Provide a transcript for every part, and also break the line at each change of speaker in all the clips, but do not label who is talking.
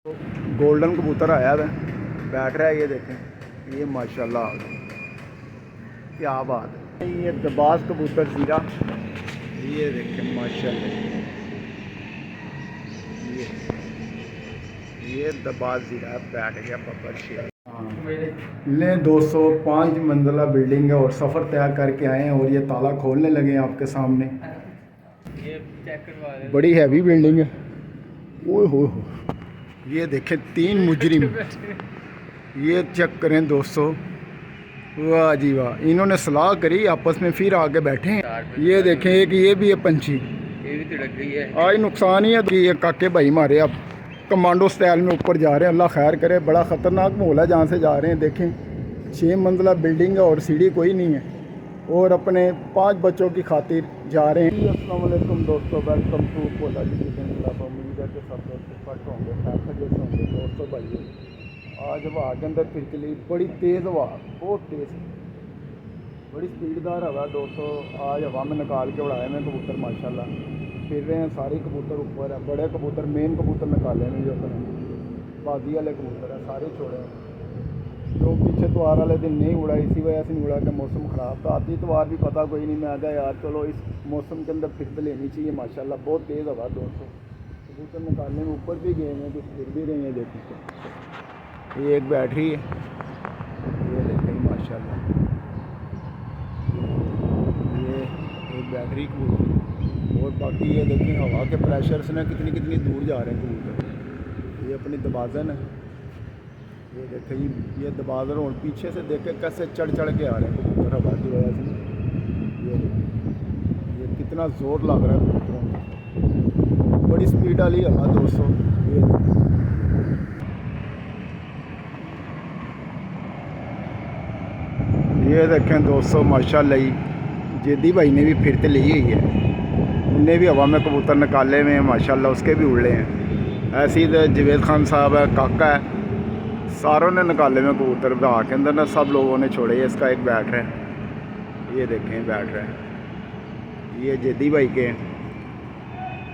तो गोल्डन कबूतर आया है, बैठ रहा है। ये देखें, ये माशाल्लाह क्या बात है। ये दबाज कबूतर सीरा, ये देखें माशाल्लाह। ये दबाज सीरा बैठ गया बब्बर शेर। ले 205 मंजिला बिल्डिंग है और सफ़र तय करके आए हैं और ये ताला खोलने लगे हैं आपके सामने।
ये चेक करवा रहे
बड़ी हैवी बिल्डिंग है। ओए हो, ये देखें 3 मुजरिम, ये चेक करें दोस्तों। वाह जी वाह, इन्होंने सलाह करी आपस में फिर आके बैठे हैं। ये देखें एक ये भी है पंछी,
ये भी तिड़क गई है।
आज नुकसान ही है कि ये काके भाई मारे अब कमांडो स्टाइल में ऊपर जा रहे हैं। अल्लाह खैर करे, बड़ा ख़तरनाक माहौल है जहाँ से जा रहे हैं। देखें 6 मंजिला बिल्डिंग है और सीढ़ी कोई नहीं है और अपने 5 बच्चों की खातिर जा रहे हैं। अस्सलाम वालेकुम दोस्तों, welcome to Pola ji kitchen club. उम्मीद है कि सब दोस्त फट होंगे, खैर जैसे होंगे दोस्तों भाई। आज हवा के अंदर फिर चली, बड़ी तेज़ हवा, बहुत तेज़, बड़ी स्पीडदार हवा दोस्तों। आज हवा में निकाल के उड़ाए हैं कबूतर माशाल्लाह, फिर रहे हैं सारे कबूतर ऊपर है। बड़े कबूतर, मेन कबूतर निकाले नहीं, जो अपने बाजी वाले कबूतर हैं सारे छोड़े हैं। जो पीछे त्योहार वाले दिन नहीं उड़ा, इसी वजह से नहीं उड़ा कि मौसम ख़राब था। आती त्योहार भी पता कोई नहीं, मैं आ गया यार चलो इस मौसम के अंदर फिर तो लेनी चाहिए माशाल्लाह। बहुत तेज़ हवा दोस्तों, कबूतर निकालने में ऊपर भी गए हैं, कुछ फिर भी रही हैं। देखिए ये एक बैटरी है, ये देखें माशाल्लाह, ये एक बैटरी कबूतर। और बाकी ये देखें हवा के प्रेशर से ना कितनी कितनी दूर जा रहे हैं कबूतर। ये अपनी दबाजन है, ये देखें ये दबाजन, और पीछे से देखें कैसे चढ़ चढ़ के आ रहे हैं कबूतर हवा की वजह से। ये देखें ये कितना ज़ोर लग रहा है कबूतरों में, बड़ी स्पीड वाली हवा दोस्तों। ये देखें दोस्तों माशाल्लाह, जेदी भाई ने भी फिर तो ली हुई है, उनने भी हवा में कबूतर निकाले में माशाल्लाह, उसके भी उड़े हैं। ऐसे ही तो जवेद खान साहब है, काका है, सारों ने निकाले में कबूतर बहा के अंदर ना, सब लोगों ने छोड़े। है इसका एक बैठ रहा है, ये देखें बैठ रहा है, ये जेदी भाई के हैं।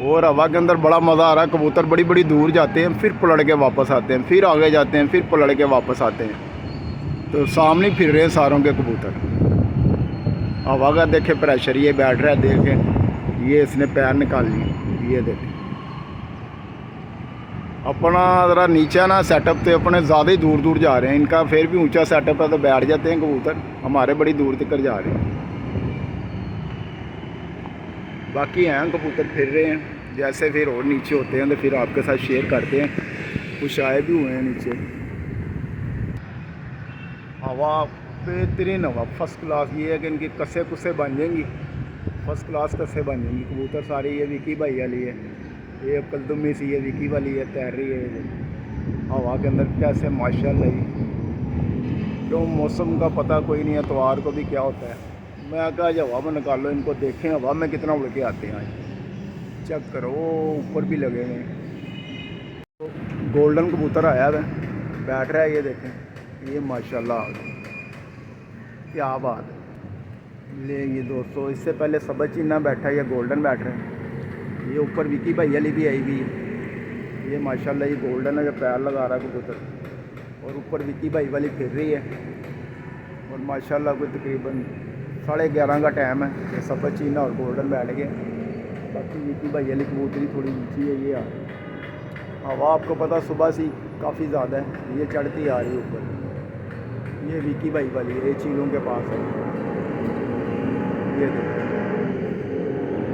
और हवा के अंदर बड़ा मज़ा आ रहा है। कबूतर बड़ी बड़ी दूर जाते हैं, फिर पलट के वापस आते हैं, फिर आगे जाते हैं, फिर पलट के वापस आते हैं। तो सामने फिर रहे हैं सारों के कबूतर। हवा का देखे प्रेशर, ये बैठ रहा है, देखें ये इसने पैर निकाल लिए। ये देखें अपना ज़रा नीचे ना सेटअप तो अपने ज़्यादा ही दूर दूर जा रहे हैं। इनका फिर भी ऊंचा सेटअप है तो बैठ जाते हैं कबूतर, हमारे बड़ी दूर तक जा रहे हैं। बाकी हैं कबूतर फिर रहे हैं, जैसे फिर और नीचे होते हैं तो फिर आपके साथ शेयर करते हैं। कुछ आए भी हुए हैं नीचे। हवा बेहतरीन हवा, फर्स्ट क्लास। ये है कि इनकी कसे कुसे बन जाएंगी, फर्स्ट क्लास कसे बन जाएंगी कबूतर सारी। ये विकी भाई वाली है, ये कलदुमी सी है, विकी वाली है, तैर रही है ये हवा के अंदर कैसे माशाल्लाह ही। क्यों मौसम का पता कोई नहीं है, त्योहार को भी क्या होता है। मैं कहा आज हवा में निकालो इनको, देखें हवा में कितना उड़ के आते हैं। आज चेक करो, ऊपर भी लगे हुए हैं। तो गोल्डन कबूतर आया है, बैठ रहा है। ये देखें ये माशाल्लाह क्या बात है। ले ये दोस्तों, इससे पहले सबज चीना बैठा है, ये गोल्डन बैठ रहे हैं। ये ऊपर विकी भाई वाली भी आई हुई है, ये माशाल्लाह ये गोल्डन है जो पैर लगा रहा है कबूतर। और ऊपर विकी भाई वाली फिर रही है। और माशाल्लाह कोई तकरीबन 11:30 का टाइम है, ये सबज चीना और गोल्डन बैठ गए। बाकी विकी भाई वाली कबूतरी थोड़ी नीची है। ये आ हवा आपको पता सुबह से काफ़ी ज़्यादा है, ये चढ़ती आ रही है ऊपर। ये विकी भाई वाली है, ये चीलों के पास है। ये देखो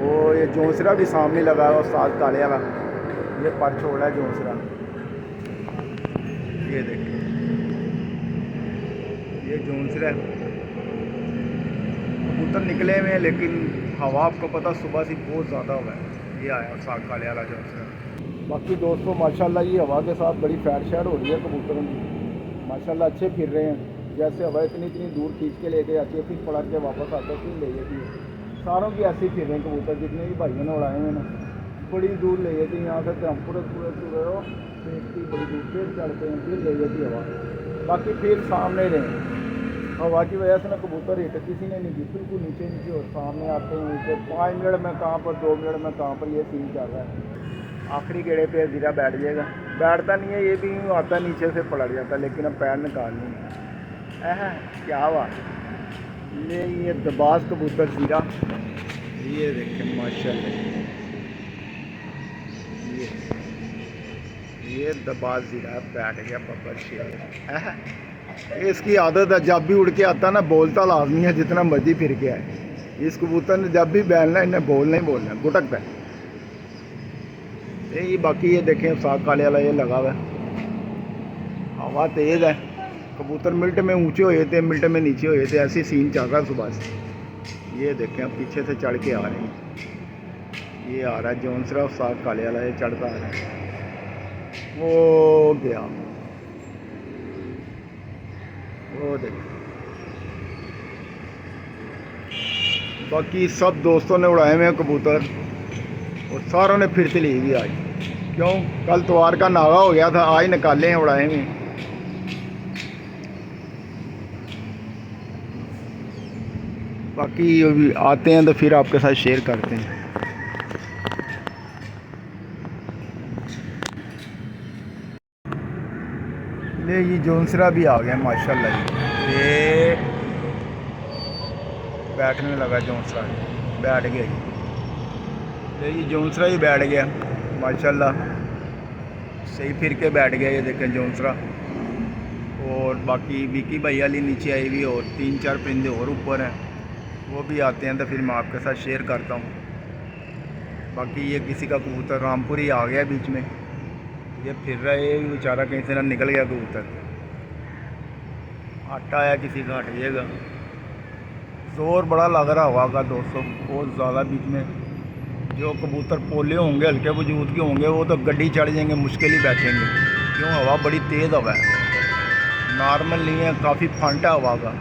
वो ये जोंसरा भी सामने लगा है, उस्ताद काले वाला, ये पर छोड़ा है जोंसरा। ये देखिए ये जोंसरा है, कबूतर निकले हुए हैं लेकिन हवा आपको पता सुबह से बहुत ज़्यादा हुआ है। ये आया उस्ताद काले वाला जोंसरा। बाकी दोस्तों माशाल्लाह ये हवा के साथ बड़ी फैर शैर हो रही है कबूतरों की माशाल्लाह, अच्छे फिर रहे हैं। जैसे हवा इतनी दूर खींच के लेके आती है, फिर पलट के वापस आते हैं, फिर ले जाती है। सारों की ऐसे ही फिर रहे हैं कबूतर, जितने भी भाइयों ने उड़ाए हुए ना, बड़ी दूर ले जाती है। यहाँ से हम पूरे देखती बड़ी दूर, फिर चढ़ते हैं, फिर ले जाती हवा। बाकी फिर सामने रहे, हवा की वजह से ना कबूतर हिट किसी ने नहीं की, बिल्कुल नीचे नीचे और सामने आते हैं नीचे। 5 मिनट में कहाँ पर, 2 मिनट में कहाँ पर, ये सीन चल रहा है। आखिरी गेड़े पे ज़ीरा बैठ जाएगा, बैठता नहीं है, ये भी यूँ आता नीचे से पलट जाता, लेकिन अब पैर निकाल नहीं। क्या हुआ, ये दबाज कबूतर सीरा, ये देखें माशाल्लाह, ये दबाज सीरा बैठ गया बब्बर शेर। इसकी आदत है, जब भी उड़ के आता ना बोलता लाजमी है, जितना मर्जी फिर के आए। इस कबूतर ने जब भी बैठना इन्हें बोलना ही बोलना, गुटकता है ये। बाकी ये देखें साग काले वाला ये लगा हुआ है, हवा तेज़ है, कबूतर मिनट में ऊंचे हुए थे, मिनट में नीचे हुए थे, ऐसी सीन चल रहा है सुबह से। ये देखें अब पीछे से चढ़ के आ रहे हैं, ये आ रहा है जौनसरा साग काले वाला, ये चढ़ता आ रहा है, वो गया, वो देखें। बाकी सब दोस्तों ने उड़ाए हुए हैं कबूतर और सारों ने फिर से ली हुई आज, क्यों कल त्योहार का नागा हो गया था, आज निकाले हैं उड़ाए हुए। बाकी अभी आते हैं तो फिर आपके साथ शेयर करते हैं। ये जौनसरा भी आ गया माशाल्लाह, ये बैठने लगा जौनसरा, बैठ गया ये जौनसरा ही बैठ गया माशाल्लाह, सही फिर के बैठ गया। ये देखें जौनसरा, और बाकी विकी भाई वाली नीचे आई हुई, और 3-4 परिंदे और ऊपर हैं, वो भी आते हैं तो फिर मैं आपके साथ शेयर करता हूँ। बाकी ये किसी का कबूतर रामपुरी आ गया बीच में, ये फिर रहा है, ये बेचारा कहीं से ना निकल गया कबूतर, आटा आया किसी का हट जाएगा। जोर बड़ा लग रहा होगा दोस्तों, बहुत ज़्यादा। बीच में जो कबूतर पोले होंगे, हल्के वजूद के होंगे, वो तो गड्डी चढ़ जाएंगे, मुश्किल ही बैठेंगे, क्यों हवा बड़ी तेज़ हवा है, नॉर्मल नहीं है, काफ़ी फंटा हवा का।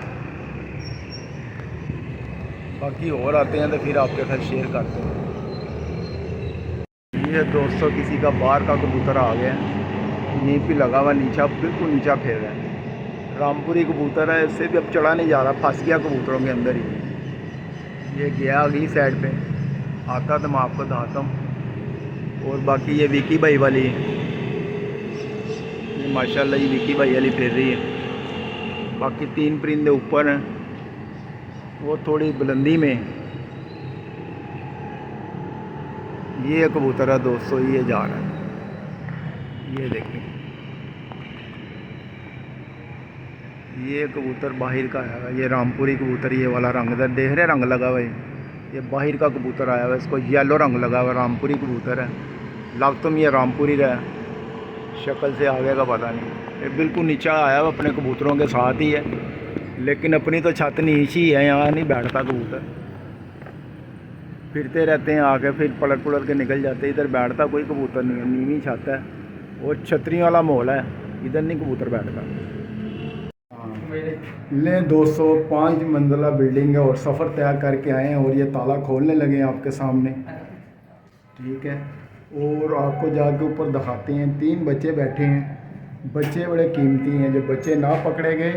बाकी और आते हैं तो फिर आपके साथ शेयर करते हैं। ये दोस्तों किसी का बाहर का कबूतर आ गया, यहीं पे लगा हुआ, नीचा बिल्कुल नीचा फेर रहा है, रामपुरी कबूतर है, इससे भी अब चढ़ा नहीं जा रहा, फंस गया कबूतरों के अंदर ही। ये गया अगली साइड पे, आता तो मैं आपको दिखाता हूँ। और बाकी ये विकी भाई वाली, ये माशाल्लाह ये विकी भाई वाली फिर रही है। बाकी 3 परिंदे ऊपर हैं, वो थोड़ी बुलंदी में। ये कबूतर है दोस्तों, ये जा रहा है, ये देखिए, ये कबूतर बाहर का आया हुआ, ये रामपुरी कबूतर, ये वाला रंग देख रहे रंग लगा हुआ है, ये बाहर का कबूतर आया हुआ है, इसको येलो रंग लगा हुआ, रामपुरी कबूतर है। लग तो ये रामपुरी रहा, शक्ल से आगे का पता नहीं। ये बिल्कुल नीचा आया हुआ अपने कबूतरों के साथ ही है, लेकिन अपनी तो छत नीचे ही है, यहाँ नहीं बैठता कबूतर, फिरते रहते हैं आके, फिर पलट के निकल जाते हैं। इधर बैठता कोई कबूतर नहीं है, नीवी छत है और छतरी वाला माहौल है, इधर नहीं कबूतर बैठता। ले 205 मंजिला बिल्डिंग है और सफ़र तय करके आए हैं, और ये ताला खोलने लगे हैं आपके सामने, ठीक है। और आपको जाके ऊपर दिखाते हैं, 3 बच्चे बैठे हैं, बच्चे बड़े कीमती हैं, जब बच्चे ना पकड़े गए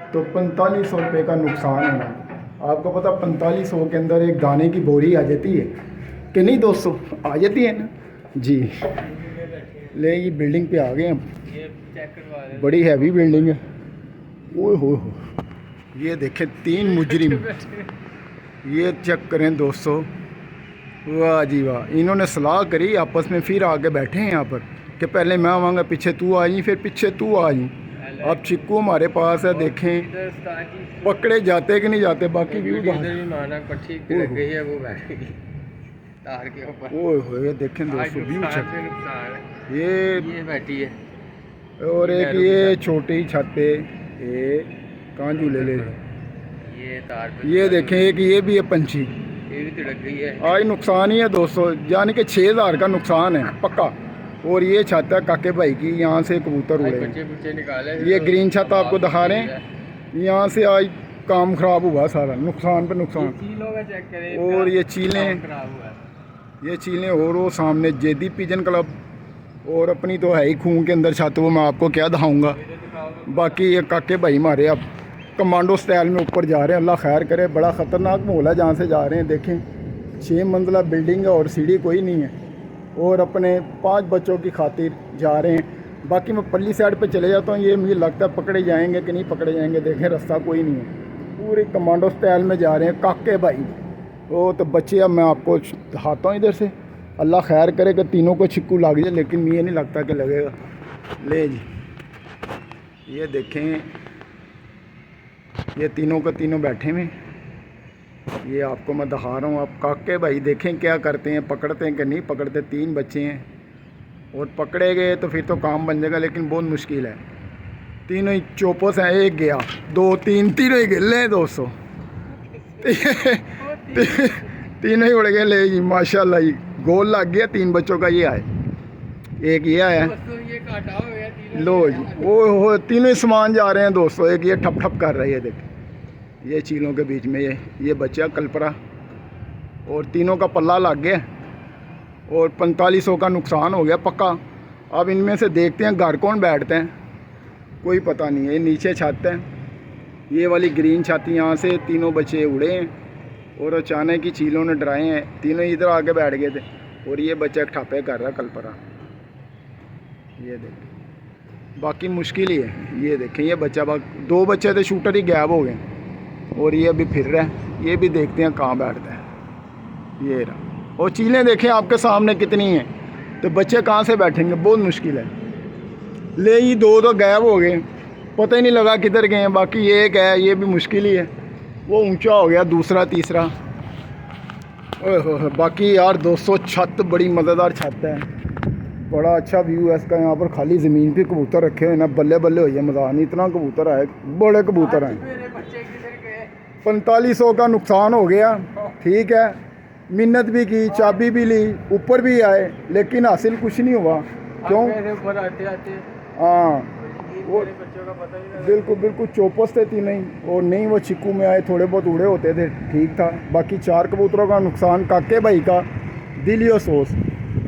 तो 4500 रुपये का नुकसान होना। आपको पता 4500 के अंदर एक दाने की बोरी आ जाती है कि नहीं दोस्तों, आ जाती है ना जी। ले ये बिल्डिंग पे आ गए हम,
ये चेक करवा दे,
बड़ी हैवी बिल्डिंग है। ओए हो, ये देखें 3 मुजरिम, ये चेक करें दोस्तों, वाह जी वाह। इन्होंने सलाह करी आपस में, फिर आके बैठे हैं यहाँ पर कि पहले मैं आवाँगा, पीछे तू आ जाई, फिर पीछे तू आ जाई। अब चिक्कू हमारे पास है, देखें पकड़े जाते कि नहीं जाते। बाकी व्यू
भी माना पट्टी लग गई है, वो बैठ गई तार के ऊपर।
ओए होए देखें दोस्तों व्यू छत, ये
बैठी है,
और एक ये छोटी छत पे ये कांजू ले ले,
ये तार पे,
ये देखें एक ये भी है पंछी,
ये भी तिड़क गई है।
आज नुकसान ही है दोस्तों, यानी कि 6000 का नुकसान है पक्का। और ये छत है काके भाई की, यहाँ से कबूतर उड़े,
बच्चे निकाले।
ये ग्रीन छत आपको दिखा रहे हैं, यहाँ से आज काम ख़राब हुआ सारा, नुकसान पे नुकसान।
चेक करें,
और ये चीलें, ये चीलें, और वो सामने जेदी पिजन क्लब, और अपनी तो है ही खून के अंदर छत, वो मैं आपको क्या दिखाऊंगा। बाकी ये काके भाई हमारे अब कमांडो स्टाइल में ऊपर जा रहे हैं, अल्लाह खैर करे। बड़ा ख़तरनाक माहौल है जहाँ से जा रहे हैं, देखें 6 मंजिला बिल्डिंग है और सीढ़ी कोई नहीं है, और अपने 5 बच्चों की खातिर जा रहे हैं। बाकी मैं पल्ली साइड पे चले जाता हूँ, ये मुझे लगता है पकड़े जाएंगे कि नहीं पकड़े जाएंगे। देखें रास्ता कोई नहीं है, पूरे कमांडो स्टाइल में जा रहे हैं काके भाई। वो तो बच्चे अब मैं आपको दिखाता हूँ इधर से, अल्लाह खैर करे कि तीनों को छिक्कू लग जाए, लेकिन मुझे नहीं लगता कि लगेगा। ले जी, ये देखें ये तीनों के तीनों बैठे हुए, ये आपको मैं दिखा रहा हूँ। आप काके भाई देखें क्या करते हैं, पकड़ते हैं कि नहीं पकड़ते। 3 बच्चे हैं और पकड़े गए तो फिर तो काम बन जाएगा, लेकिन बहुत मुश्किल है। तीनों ही चोपोस हैं, एक गया 2 3 तीनों ही गिले हैं दोस्तों। तीनों ही उड़ गए। ले जी माशाल्लाह जी, गोल लग गया 3 बच्चों का। ये आए, एक ये आया,
ये काटा हो गया तीनों।
लो जी वो तीनों ही सामान जा रहे हैं दोस्तों। एक ये ठप ठप कर रही है, देख ये चीलों के बीच में ये बच्चा कल्परा, और तीनों का पल्ला लग गया और 4500 का नुकसान हो गया पक्का। अब इनमें से देखते हैं घर कौन बैठते हैं, कोई पता नहीं है। ये नीचे छत है, ये वाली ग्रीन छत, यहाँ से तीनों बच्चे उड़े हैं और अचानक ही चीलों ने डराए हैं। तीनों इधर आके बैठ गए थे और ये बच्चा एक ठापे कर रहा है कल्परा। ये देखें, बाकी मुश्किल ही है। ये देखें ये बच्चा 2 बच्चे थे, शूटर ही गायब हो गए और ये अभी फिर रहा है। ये भी देखते हैं कहाँ बैठता है। ये रहा, और चीलें देखें आपके सामने कितनी हैं, तो बच्चे कहाँ से बैठेंगे, बहुत मुश्किल है। ले ये 2 तो गायब हो गए, पता ही नहीं लगा किधर गए हैं। बाकी ये एक है, ये भी मुश्किल ही है, वो ऊंचा हो गया, दूसरा तीसरा। ओह बाकी यार दोस्तों छत बड़ी मज़ेदार छत है, बड़ा अच्छा व्यू है इसका। यहाँ पर खाली ज़मीन पे कबूतर रखे हुए ना, बल्ले बल्ले हो गया मज़ा नहीं, इतना कबूतर आए, बड़े कबूतर हैं। 4500 का नुकसान हो गया, ठीक है। मिन्नत भी की, चाबी भी ली, ऊपर भी आए, लेकिन हासिल कुछ नहीं हुआ। क्यों?
ऊपर आते आते
हाँ वो बिल्कुल बिल्कुल चौपस थे तीनों ही, और नहीं वो चिक्कू में आए, थोड़े बहुत उड़े होते थे, ठीक था। बाकी 4 कबूतरों का नुकसान काके भाई का, दिली और सोच।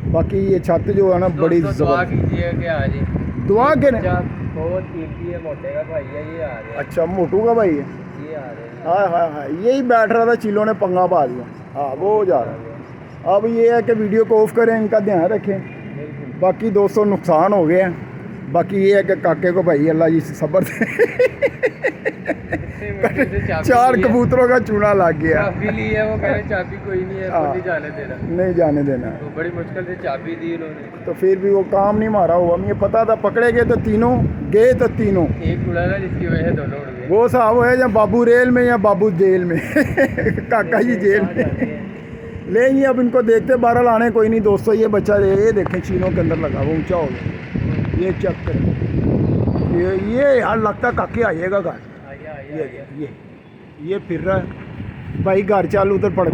बाकी ये छत जो है ना बड़ी
दुआ कीजिए कि आ जी,
दुआ के
बहुत कीमती है, मोटे का भाई है ये, आ रहे हैं।
अच्छा मोटू का भाई है,
ये आ रहे हैं।
हाँ हाँ हाँ, यही बैठ रहा था, चिलों ने पंगा पा दिया। हाँ वो जा रहा है। अब ये है कि वीडियो को ऑफ करें, इनका ध्यान रखें। बाकी 200 नुकसान हो गए हैं। बाकी ये है कि काके को भाई अल्लाह जी सब्र दे। 4 कबूतरों का चूना लग गया।
चाबी ली है, वो कह रहे चाबी कोई नहीं है, नहीं जाने देना,
नहीं जाने देना।
तो बड़ी मुश्किल से चाबी दी उन्होंने,
तो फिर भी वो काम नहीं मारा हुआ। मुझे पता था पकड़े गए तो तीनों गए, तो तीनों
एक उड़ा ना जिसकी वजह से दोनों उड़ गए।
वो साहब है या बाबू रेल में या बाबू जेल में। काका जी जेल में। ले ये अब इनको देखते, 12 लाने कोई नहीं दोस्तों। ये बच्चा ये देखें चीनों के अंदर लगा, वो ऊंचा हो गया। ये चेक करें, ये यार लगता काके आइएगा घर। ये फिर रहा है भाई, घर चालू उधर पड़